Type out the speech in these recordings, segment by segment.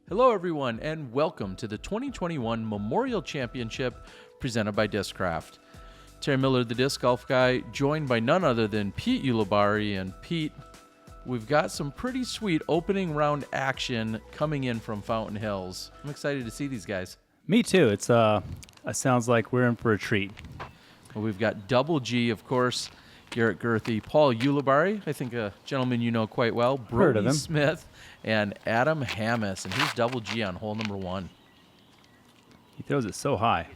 Hello, everyone, and welcome to the 2021 Memorial Championship presented by Discraft. Terry Miller, the disc golf guy, joined by none other than Pete Ulibarri. And Pete, we've got some pretty sweet opening round action coming in from Fountain Hills. I'm excited to see these guys. Me too. It sounds like we're in for a treat. Well, we've got Double G, of course, Garrett Gurthie, Paul Ulibarri, I think a gentleman you know quite well, Brodie Smith, and Adam Hammis. And here's Double G on hole number 1. He throws it so high.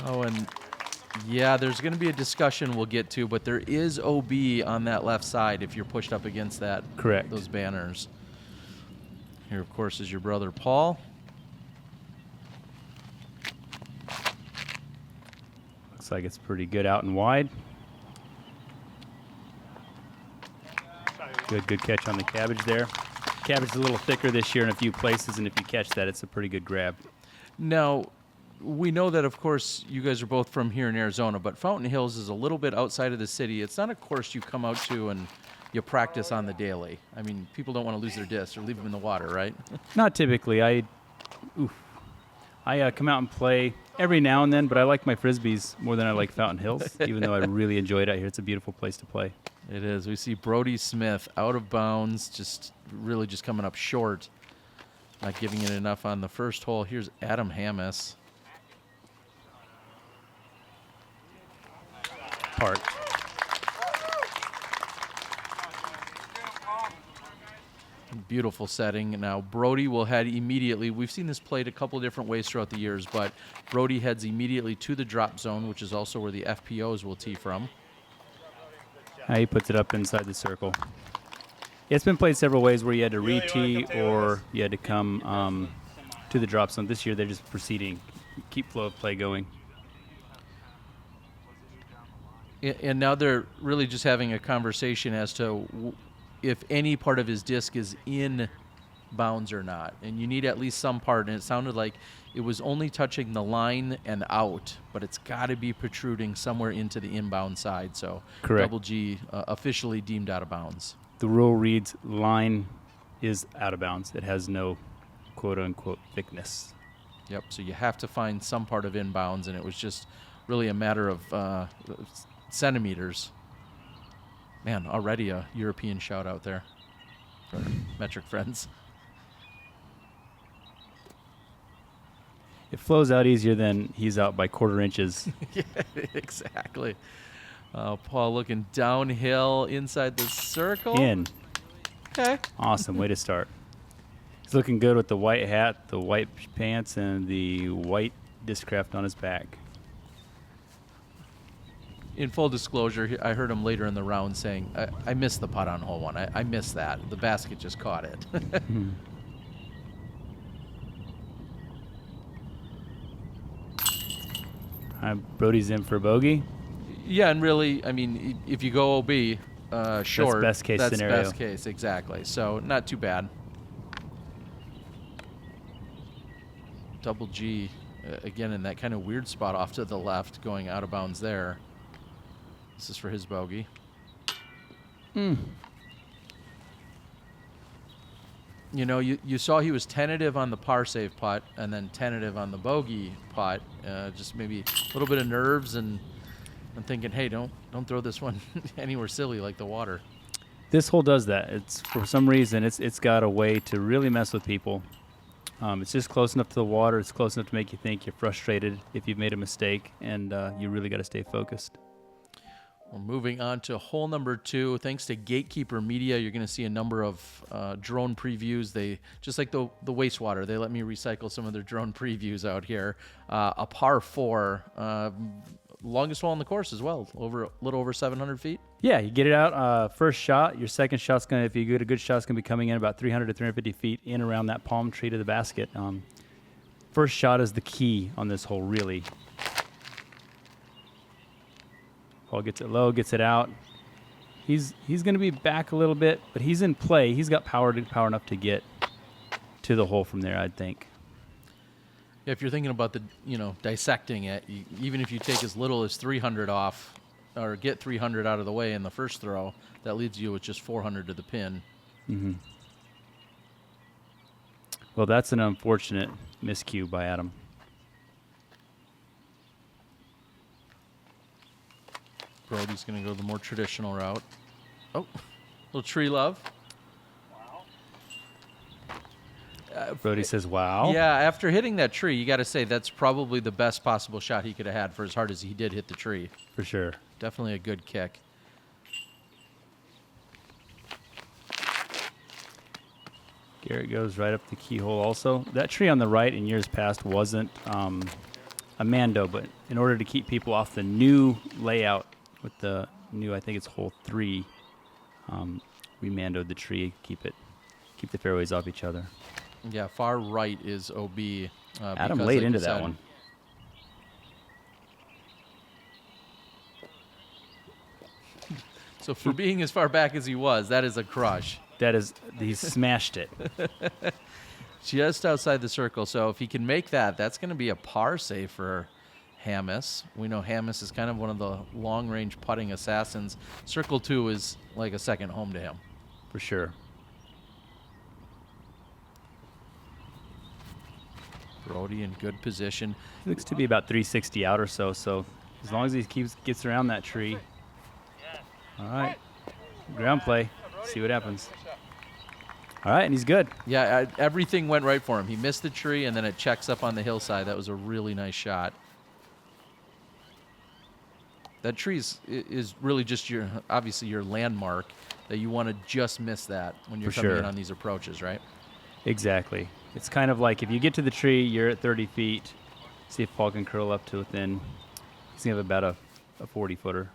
Oh, and yeah, there's going to be a discussion we'll get to, but there is OB on that left side if you're pushed up against that. Correct. Those banners. Here, of course, is your brother Paul. Looks like it's pretty good out and wide. Good catch on the cabbage there. Cabbage is a little thicker this year in a few places, and if you catch that, it's a pretty good grab. Now, we know that, of course, you guys are both from here in Arizona, but Fountain Hills is a little bit outside of the city. It's not a course you come out to and you practice on the daily. I mean, people don't want to lose their discs or leave them in the water, right? Not typically. I come out and play every now and then, but I like my Frisbees more than I like Fountain Hills, even though I really enjoy it out here. It's a beautiful place to play. It is. We see Brodie Smith out of bounds, just coming up short. Not giving it enough on the first hole. Here's Adam Hammis. Parked. Beautiful setting. Now, Brodie will head immediately. We've seen this played a couple of different ways throughout the years, but Brodie heads immediately to the drop zone, which is also where the FPOs will tee from. He puts it up inside the circle. It's been played several ways where you had to re-tee or you had to come to the drop zone. This year, they're just proceeding. Keep flow of play going. And now they're really just having a conversation as to if any part of his disc is in bounds or not. And you need at least some part. And it sounded like it was only touching the line and out, but it's got to be protruding somewhere into the inbound side. So correct. Double G officially deemed out of bounds. The rule reads line is out of bounds. It has no quote-unquote thickness. Yep, so you have to find some part of inbounds, and it was just really a matter of centimeters. Man, already a European shout out there for metric friends. It flows out easier than he's out by quarter inches. Yeah, exactly. Paul looking downhill inside the circle. In. Okay. Awesome. Way to start. He's looking good with the white hat, the white pants, and the white Discraft on his back. In full disclosure, I heard him later in the round saying, I missed the putt on hole 1. I missed that. The basket just caught it. Brodie's in for bogey. Yeah, and really, I mean, if you go OB short, that's best case scenario. That's best case, exactly. So not too bad. Double G, again, in that kind of weird spot off to the left, going out of bounds there. This is for his bogey. You know, you saw he was tentative on the par save putt and then tentative on the bogey putt. Just maybe a little bit of nerves, and I'm thinking, hey, don't throw this one anywhere silly like the water. This hole does that. It's for some reason it's got a way to really mess with people. It's just close enough to the water. It's close enough to make you think you're frustrated if you've made a mistake, and you really got to stay focused. We're moving on to hole number 2. Thanks to Gatekeeper Media, you're going to see a number of drone previews. They just like the wastewater. They let me recycle some of their drone previews out here. A par 4, longest hole on the course as well, a little over 700 feet. Yeah, you get it out. First shot. Your second shot's gonna, if you get a good shot, it's gonna be coming in about 300 to 350 feet in around that palm tree to the basket. First shot is the key on this hole, really. Paul gets it low, gets it out. He's going to be back a little bit, but he's in play. He's got power enough to get to the hole from there, I'd think. If you're thinking about dissecting it, even if you take as little as 300 off or get 300 out of the way in the first throw. That leaves you with just 400 to the pin. Mm-hmm. Well, that's an unfortunate miscue by Adam. Brodie's going to go the more traditional route. Oh, little tree love. Brodie says, wow. Yeah, after hitting that tree, you got to say that's probably the best possible shot he could have had for as hard as he did hit the tree. For sure. Definitely a good kick. Garrett goes right up the keyhole also. That tree on the right in years past wasn't a mando, but in order to keep people off the new layout with the new, I think it's hole 3, we mandoed the tree, keep the fairways off each other. Yeah, far right is OB. Adam because, laid like into you that said, one. So for being as far back as he was, that is a crush. He smashed it. Just outside the circle. So if he can make that, that's going to be a par save for Hammes. We know Hammes is kind of one of the long-range putting assassins. Circle 2 is like a second home to him. For sure. Brodie in good position. He looks to be about 360 out or so, so as long as he gets around that tree. All right. Ground play. See what happens. All right, and he's good. Yeah, everything went right for him. He missed the tree, and then it checks up on the hillside. That was a really nice shot. That tree is really just obviously your landmark that you want to just miss that when you're coming in on these approaches, right? Exactly. It's kind of like if you get to the tree, you're at 30 feet. See if Paul can curl up to within. He's going to have about a 40-footer.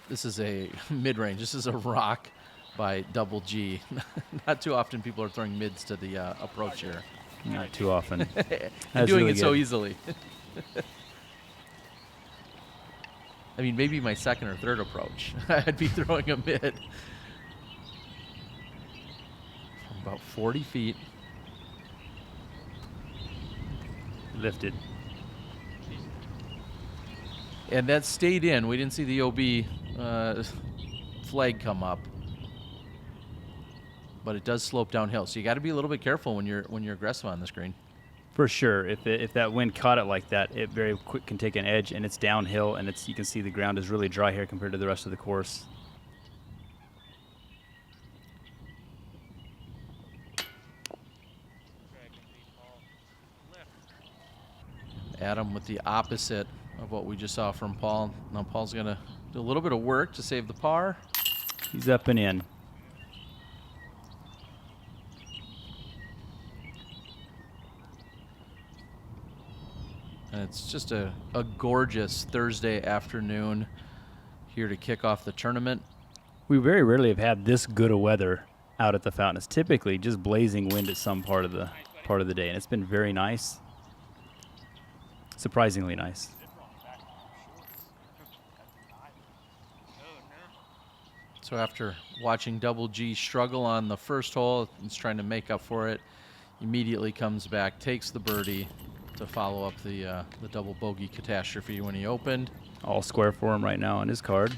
This is a mid-range. This is a rock by Double G. Not too often people are throwing mids to the approach here. Not too often. And doing it so easily. I mean, maybe my second or third approach, I'd be throwing a mid. From about 40 feet. Lifted. And that stayed in. We didn't see the OB flag come up. But it does slope downhill. So you got to be a little bit careful when you're aggressive on this green. For sure. If that wind caught it like that, it very quick can take an edge, and it's downhill, and you can see the ground is really dry here compared to the rest of the course. Adam with the opposite of what we just saw from Paul. Now Paul's going to do a little bit of work to save the par. He's up and in. And it's just a gorgeous Thursday afternoon here to kick off the tournament. We very rarely have had this good of weather out at the fountain. It's typically just blazing wind at some part of the day, and it's been very nice. Surprisingly nice. So after watching Double G struggle on the first hole, he's trying to make up for it. Immediately comes back, takes the birdie to follow up the double bogey catastrophe when he opened. All square for him right now on his card.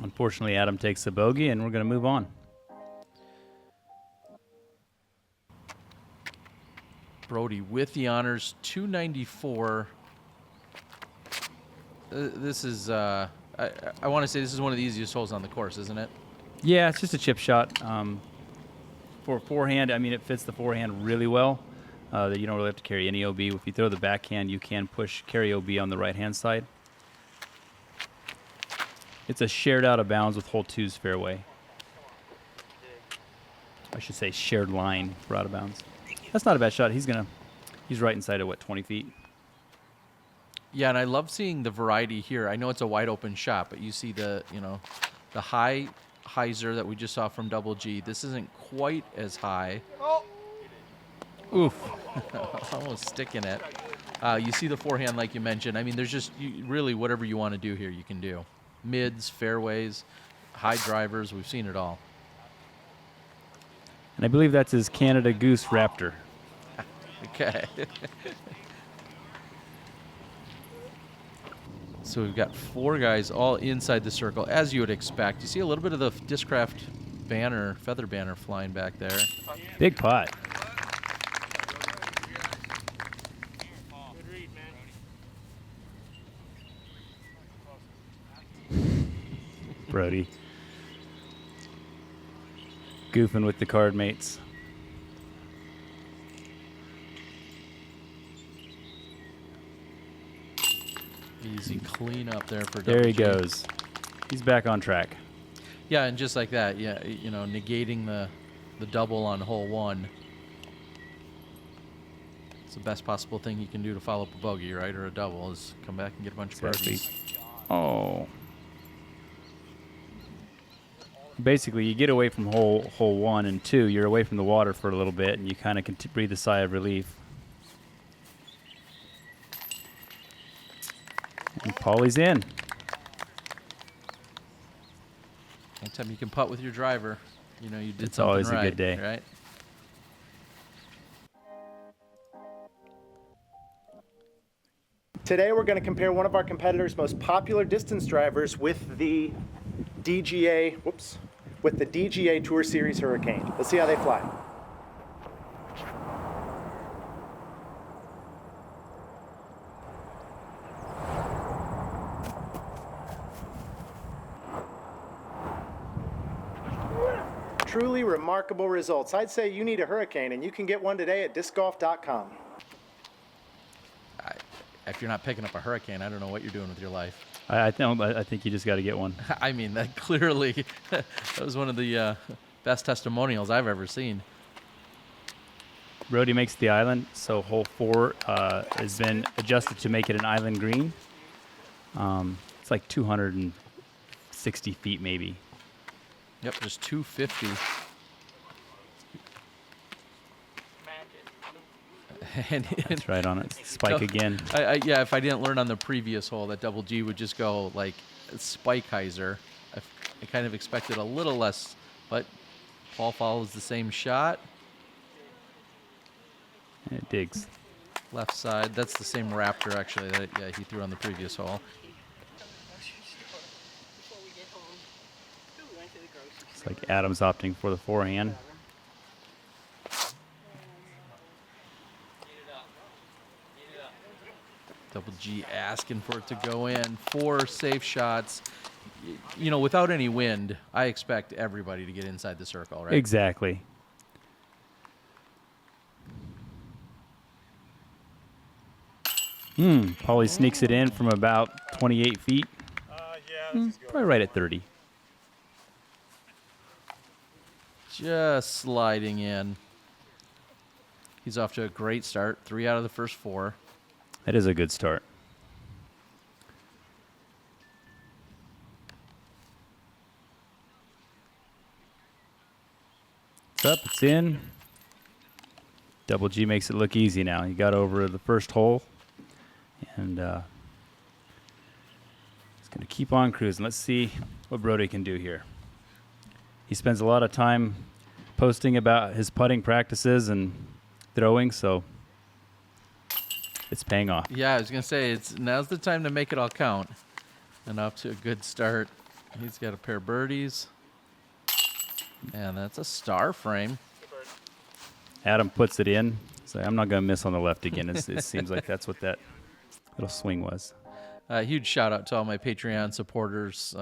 Unfortunately, Adam takes the bogey, and we're going to move on. Brodie with the honors, 294. This is, I want to say this is one of the easiest holes on the course, isn't it? Yeah, it's just a chip shot. For forehand, I mean, it fits the forehand really well. That you don't really have to carry any OB. If you throw the backhand, you can carry OB on the right-hand side. It's a shared out of bounds with hole 2's fairway. I should say shared line for out of bounds. That's not a bad shot. He's right inside of, 20 feet? Yeah, and I love seeing the variety here. I know it's a wide open shot, but you see the high hyzer that we just saw from Double G. This isn't quite as high. Oh. Oof. Almost sticking it. You see the forehand like you mentioned. I mean, there's just really whatever you want to do here, you can do. Mids, fairways, high drivers, we've seen it all. And I believe that's his Canada Goose Raptor. Okay. So we've got 4 guys all inside the circle, as you would expect. You see a little bit of the Discraft banner, feather banner flying back there. Big putt. Brodie. Goofing with the card mates. Easy clean up there for There he WG. goes. He's back on track. Yeah, and just like that, yeah, you know, negating the double on hole 1. It's the best possible thing you can do to follow up a bogey, right, or a double, is come back and get a bunch of birdies. Oh. Basically, you get away from hole 1 and 2. You're away from the water for a little bit, and you kind of can breathe a sigh of relief. And Paulie's in. Anytime you can putt with your driver, you know you did It's something always a right, good day. right? Today we're going to compare one of our competitors' most popular distance drivers with the DGA Tour Series Hurricane. Let's see how they fly. Truly remarkable results. I'd say you need a Hurricane, and you can get one today at discgolf.com. If you're not picking up a Hurricane, I don't know what you're doing with your life. I think you just got to get one. I mean, that clearly, that was one of the best testimonials I've ever seen. Brodie makes the island, so hole 4 has been adjusted to make it an island green. It's like 260 feet maybe. Yep, just 250. And That's right on it. Spike again. Yeah, if I didn't learn on the previous hole that Double G would just go like Spikeiser, I kind of expected a little less, but Paul follows the same shot. And it digs. Left side. That's the same Raptor, actually, that he threw on the previous hole. It's like Adam's opting for the forehand. Double G asking for it to go in. 4 safe shots. You know, without any wind, I expect everybody to get inside the circle, right? Exactly. Paulie sneaks it in from about 28 feet. Probably right at 30. Just sliding in. He's off to a great start. 3 out of the first 4. That is a good start. It's up, it's in. Double G makes it look easy now. He got over the first hole, and he's going to keep on cruising. Let's see what Brodie can do here. He spends a lot of time posting about his putting practices and throwing, so it's paying off. Yeah, I was going to say, now's the time to make it all count. And off to a good start. He's got a pair of birdies. And that's a star frame. Adam puts it in. So I'm not going to miss on the left again. It seems like that's what that little swing was. Huge shout out to all my Patreon supporters.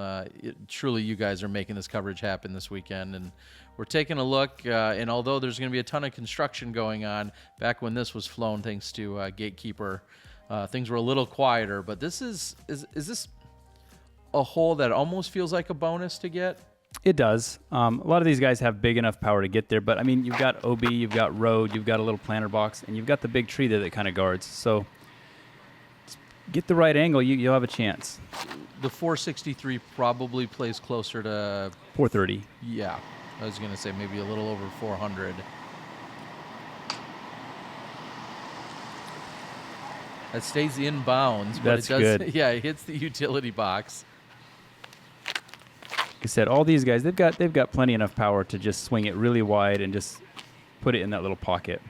Truly, you guys are making this coverage happen this weekend. And we're taking a look, and although there's going to be a ton of construction going on, back when this was flown thanks to Gatekeeper, things were a little quieter. But this is this a hole that almost feels like a bonus to get? It does. A lot of these guys have big enough power to get there, but I mean, you've got OB, you've got road, you've got a little planter box, and you've got the big tree there that kind of guards. So get the right angle, you'll have a chance. The 463 probably plays closer to 430. Yeah, I was going to say maybe a little over 400. That stays in bounds, but That's it does. good. Yeah, it hits the utility box. Like I said, all these guys, they've got plenty enough power to just swing it really wide and just put it in that little pocket.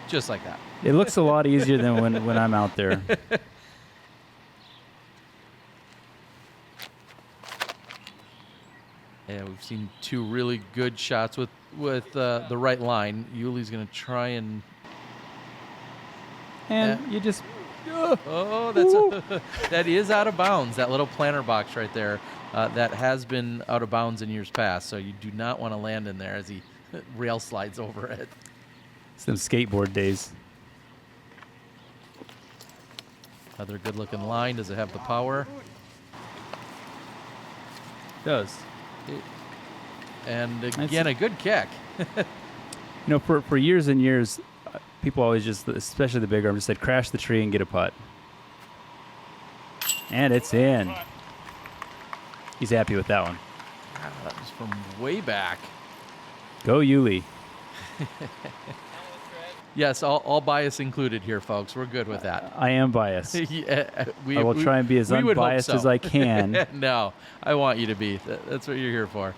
just like that. It looks a lot easier than when I'm out there. Yeah, we've seen two really good shots with the right line. Yuli's going to try and You just oh, that's that is out of bounds. That little planter box right there, that has been out of bounds in years past. So you do not want to land in there as he rail slides over it. some skateboard days. Another good-looking line. Does it have the power? Does. And again, a good kick. For years and years, people always just, especially the big arm, just said crash the tree and get a putt. And it's in. He's happy with that one. That was from way back. Go Uli. Yes, all bias included here, folks. We're good with that. I am biased. Yeah, I will try and be as we would hope unbiased so. as I can. No, I want you to be. That's what you're here for.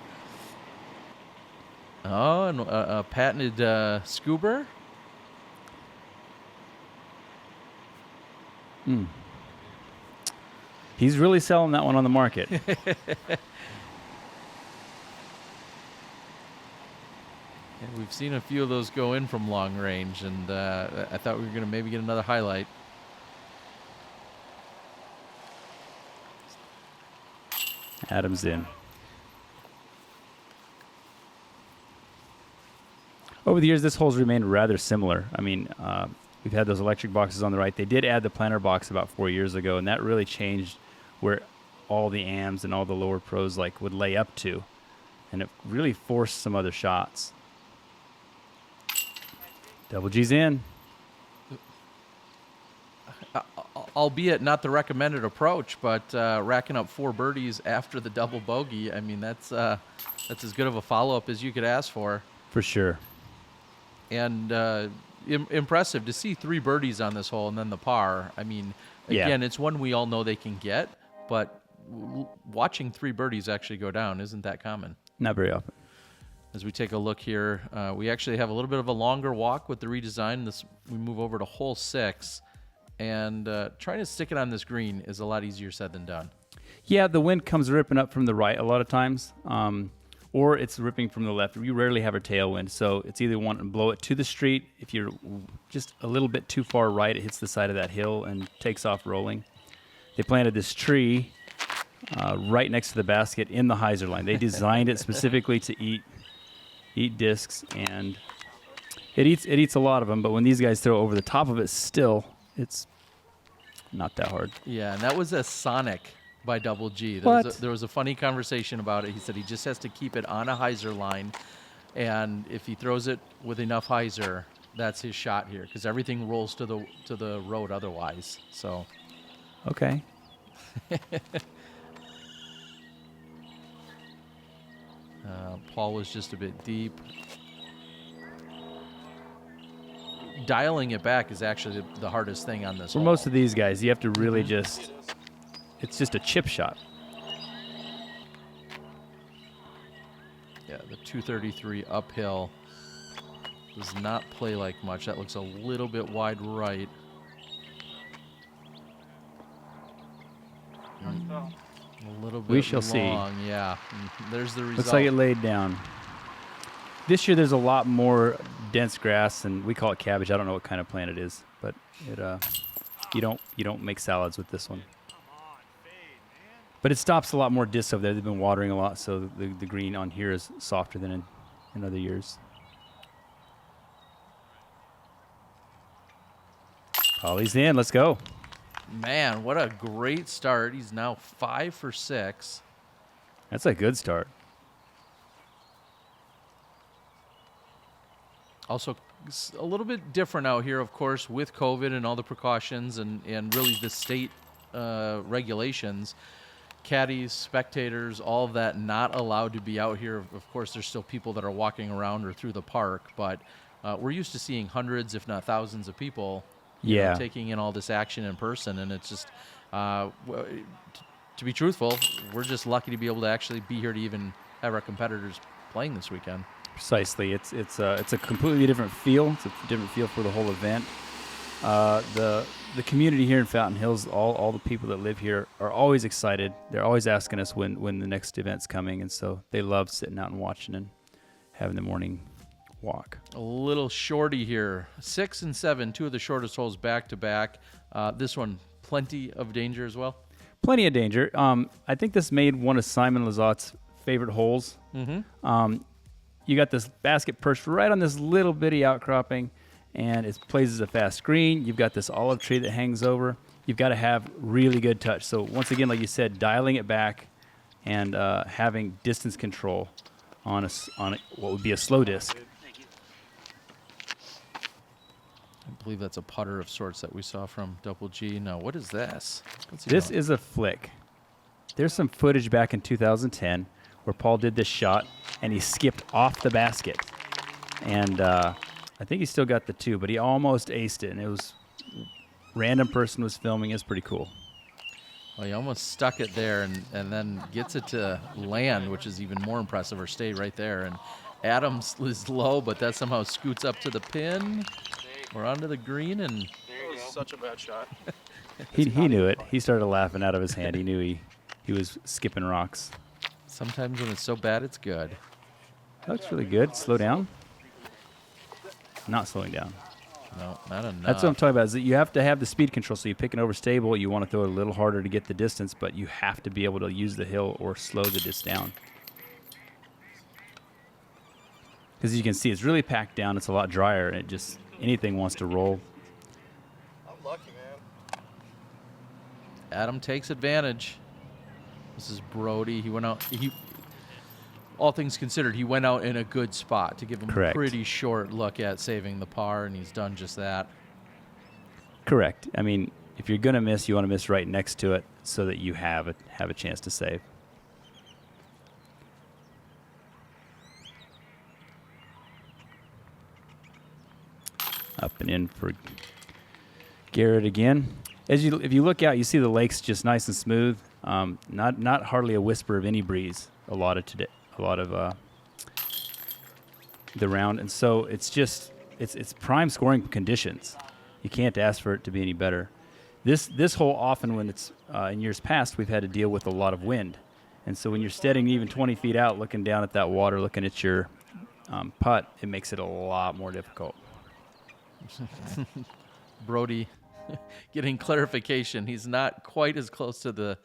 Oh, and a patented scuba. He's really selling that one on the market. And we've seen a few of those go in from long range, and I thought we were going to maybe get another highlight. Adams in. Over the years, this hole's remained rather similar. I mean, we've had those electric boxes on the right. They did add the planter box about 4 years ago, and that really changed where all the AMs and all the lower pros would lay up to, and it really forced some other shots. Double G's in. Albeit not the recommended approach, but racking up 4 birdies after the double bogey. I mean, that's as good of a follow-up as you could ask for. For sure. And impressive to see 3 birdies on this hole and then the par. I mean, again, It's one we all know they can get, but watching 3 birdies actually go down isn't that common. Not very often. As we take a look here, we actually have a little bit of a longer walk with the redesign. We move over to hole 6, and trying to stick it on this green is a lot easier said than done. Yeah, the wind comes ripping up from the right a lot of times, or it's ripping from the left. You rarely have a tailwind, so it's either want to blow it to the street. If you're just a little bit too far right, it hits the side of that hill and takes off rolling. They planted this tree right next to the basket in the hyzer line. They designed it specifically to eat discs, and it eats a lot of them. But when these guys throw over the top of it, still it's not that hard. Yeah, and that was a Sonic by Double G. There was a funny conversation about it. He said he just has to keep it on a hyzer line, and if he throws it with enough hyzer, that's his shot here, because everything rolls to the road otherwise. So, okay. Paul was just a bit deep. Dialing it back is actually the hardest thing on this For hole. most of these guys, you have to really it's just a chip shot. Yeah, the 233 uphill does not play like much. That looks a little bit wide right. A little bit We shall long. see. Yeah, there's the result. Looks like it laid down. This year there's a lot more dense grass, and we call it cabbage. I don't know what kind of plant it is, but it you don't make salads with this one. But it stops a lot more discs over there. They've been watering a lot, so the green on here is softer than in other years. Polly's in. Let's go. Man, what a great start. He's now 5 for 6. That's a good start. Also, a little bit different out here, of course, with COVID and all the precautions and really the state regulations. Caddies, spectators, all of that not allowed to be out here. Of course, there's still people that are walking around or through the park, but we're used to seeing hundreds, if not thousands of people taking in all this action in person. And it's just, to be truthful, we're just lucky to be able to actually be here to even have our competitors playing this weekend. Precisely. It's a completely different feel. It's a different feel for the whole event. The community here in Fountain Hills, all the people that live here are always excited. They're always asking us when the next event's coming, and so they love sitting out and watching and having the morning walk. A little shorty here. 6 and 7, two of the shortest holes back to back. This one, plenty of danger as well. Plenty of danger. I think this made one of Simon Lazotte's favorite holes. Mm-hmm. You got this basket perched right on this little bitty outcropping, and it plays as a fast green. You've got this olive tree that hangs over. You've got to have really good touch. So once again, like you said, dialing it back and having distance control on what would be a slow disc. I believe that's a putter of sorts that we saw from Double G. Now, what is this? This is a flick. There's some footage back in 2010 where Paul did this shot, and he skipped off the basket. And I think he still got the 2, but he almost aced it, and it was random person was filming. It's pretty cool. Well, he almost stuck it there and then gets it to land, which is even more impressive, or stay right there. And Adams is low, but that somehow scoots up to the pin or onto the green. And That was such a bad shot. He knew it. He started laughing out of his hand. He knew he was skipping rocks. sometimes when it's so bad, it's good. That looks really good. Slow down. Not slowing down. No, not enough. That's what I'm talking about, is that you have to have the speed control. So you pick it over stable, you want to throw it a little harder to get the distance, but you have to be able to use the hill or slow the disc down. Because you can see it's really packed down. It's a lot drier, and it just, anything wants to roll. I'm lucky, man. Adam takes advantage. This is Brodie. He went out. All things considered, he went out in a good spot to give him Correct. a pretty short look at saving the par, and he's done just that. Correct. I mean, if you're going to miss, you want to miss right next to it so that you have a chance to save. Up and in for Garrett again. If you look out, you see the lake's just nice and smooth. Not hardly a whisper of any breeze. A lot of the round, and so it's just it's prime scoring conditions. You can't ask for it to be any better. This hole, often when it's in years past, we've had to deal with a lot of wind, and so when you're standing even 20 feet out, looking down at that water, looking at your putt, it makes it a lot more difficult. Brodie getting clarification. He's not quite as close to the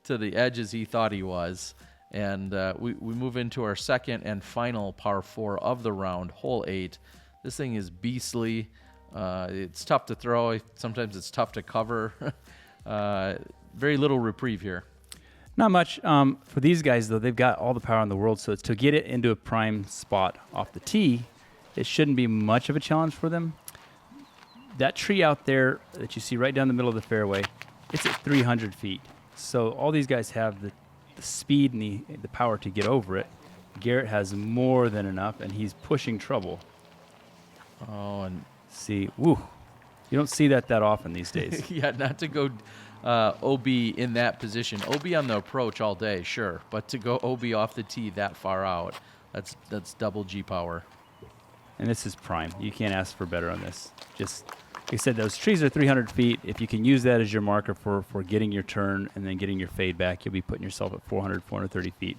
edge as he thought he was. And we move into our second and final par 4 of the round, hole 8. This thing is beastly. It's tough to throw. Sometimes it's tough to cover. Very little reprieve here. Not much. For these guys, though, they've got all the power in the world, so to get it into a prime spot off the tee, it shouldn't be much of a challenge for them. That tree out there that you see right down the middle of the fairway, it's at 300 feet. So all these guys have the speed and the power to get over it. Garrett has more than enough, and he's pushing trouble. Oh, and See, woo. You don't see that often these days. yeah, not to go OB in that position. OB on the approach all day, sure, but to go OB off the tee that far out, that's double G power. And this is prime. You can't ask for better on this. Just, like I said, those trees are 300 feet. If you can use that as your marker for getting your turn and then getting your fade back, you'll be putting yourself at 400, 430 feet.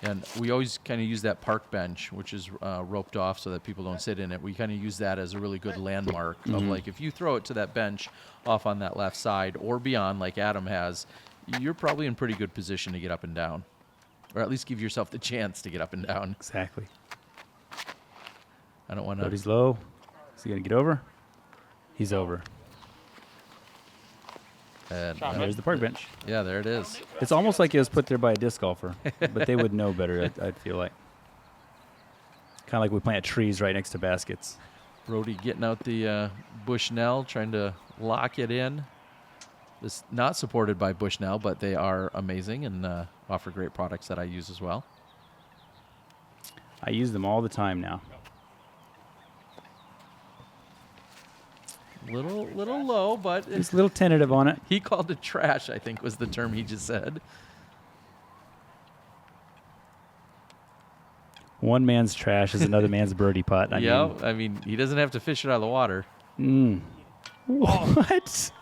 And we always kind of use that park bench, which is roped off so that people don't sit in it. We kind of use that as a really good landmark of, like, if you throw it to that bench off on that left side or beyond, like Adam has, you're probably in pretty good position to get up and down, or at least give yourself the chance to get up and down. Exactly. I don't want Brodie's to. low. Is he going to get over? He's over. And there's the park bench. Yeah, there it is. It's almost like it was put there by a disc golfer, but they would know better, I'd feel like. Kind of like we plant trees right next to baskets. Brodie getting out the Bushnell, trying to lock it in. This not supported by Bushnell, but they are amazing and offer great products that I use as well. I use them all the time now. Little low, but It's a little tentative on it. he called it trash, I think was the term he just said. One man's trash is another man's birdie putt. I mean, he doesn't have to fish it out of the water. What?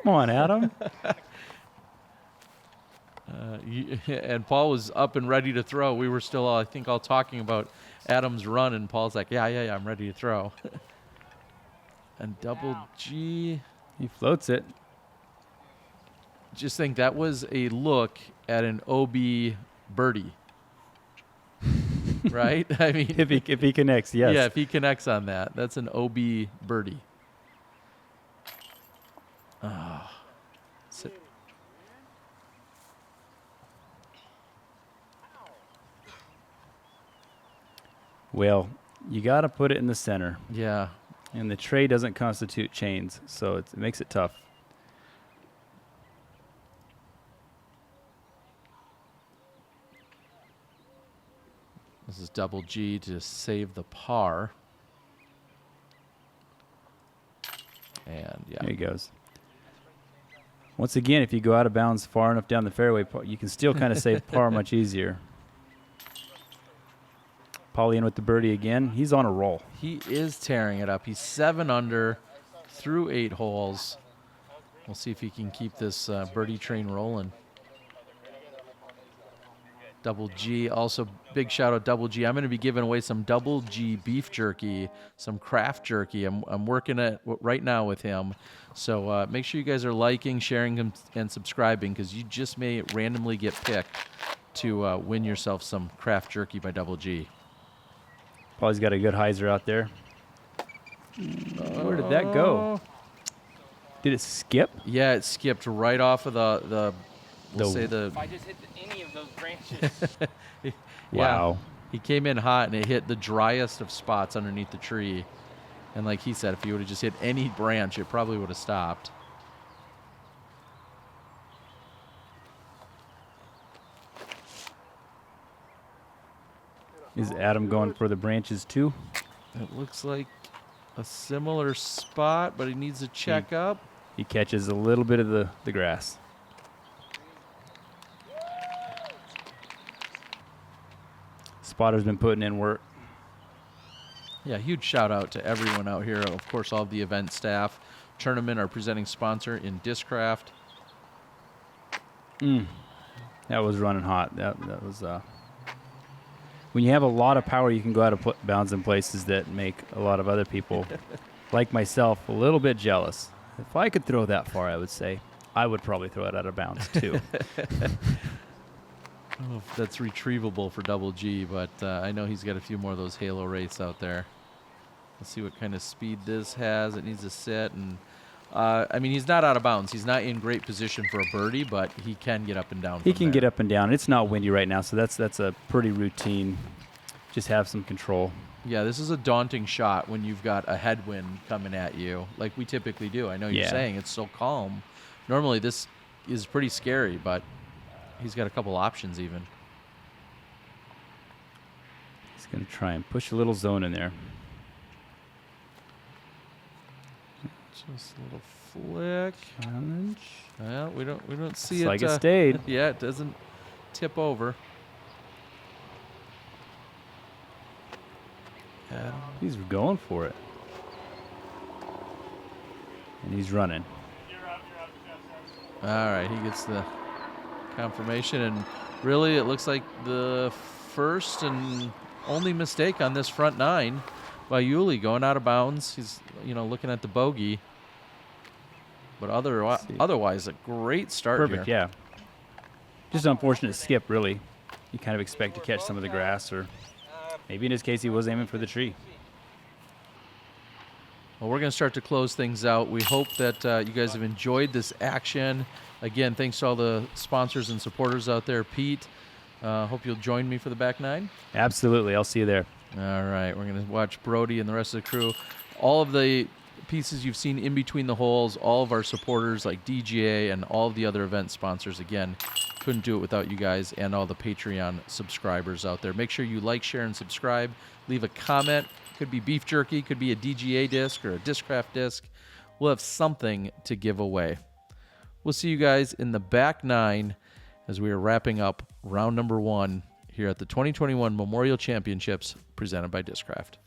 Come on, Adam. And Paul was up and ready to throw. We were still, I think, all talking about Adam's run, and Paul's like, yeah, I'm ready to throw. And double G. He floats it. Just think that was a look at an OB birdie. Right? I mean, If he connects, yes. yeah, if he connects on that, that's an OB birdie. Sit. Well, you got to put it in the center. Yeah. And the tray doesn't constitute chains, so it makes it tough. This is double G to save the par. And yeah. There he goes. Once again, if you go out of bounds far enough down the fairway, you can still kind of save par much easier. Paulie in with the birdie again. He's on a roll. He is tearing it up. He's 7 under through 8 holes. We'll see if he can keep this birdie train rolling. Double G. Also, big shout out Double G. I'm going to be giving away some Double G beef jerky, some craft jerky. I'm working it right now with him. So make sure you guys are liking, sharing, and subscribing, because you just may randomly get picked to win yourself some craft jerky by Double G. Paulie's got a good hyzer out there. Where did that go? Did it skip? Yeah, it skipped right off of we'll say the. If I just hit any of those branches. Wow. He came in hot and it hit the driest of spots underneath the tree. And like he said, if he would have just hit any branch, it probably would have stopped. Is Adam going for the branches too? It looks like a similar spot, but he needs to check up. He catches a little bit of the grass. Spotter's been putting in work. Yeah, huge shout out to everyone out here. Of course, all of the event staff. Tournament, our presenting sponsor in Discraft. That was running hot. That was when you have a lot of power, you can go out of bounds in places that make a lot of other people, like myself, a little bit jealous. If I could throw that far, I would say I would probably throw it out of bounds too. Oh, if that's retrievable for Double G, but I know he's got a few more of those halo rates out there. Let's see what kind of speed this has. It needs to sit, and I mean, he's not out of bounds. He's not in great position for a birdie, but he can get up and down. He can get up and down. It's not windy right now, so that's a pretty routine. Just have some control. Yeah, this is a daunting shot when you've got a headwind coming at you, like we typically do. I know you're saying it's so calm. Normally, this is pretty scary, but he's got a couple options even. He's going to try and push a little zone in there. Just a little flick. Challenge. Well, we don't see Looks it. like it stayed. Yeah, it doesn't tip over. He's going for it. And he's running. All right, he gets the confirmation, and really it looks like the first and only mistake on this front nine by Uli, going out of bounds. He's looking at the bogey, but otherwise a great start. Perfect, here. yeah. Just an unfortunate skip, really. You kind of expect to catch some of the grass, or maybe in his case he was aiming for the tree. Well, we're going to start to close things out. We hope that you guys have enjoyed this action. Again, thanks to all the sponsors and supporters out there. Pete, hope you'll join me for the back nine. Absolutely. I'll see you there. All right. We're going to watch Brodie and the rest of the crew. All of the pieces you've seen in between the holes, all of our supporters like DGA and all of the other event sponsors. Again, couldn't do it without you guys and all the Patreon subscribers out there. Make sure you like, share, and subscribe. Leave a comment. Could be beef jerky, could be a DGA disc or a Discraft disc. We'll have something to give away. We'll see you guys in the back nine as we are wrapping up round number 1 here at the 2021 Memorial Championships presented by Discraft.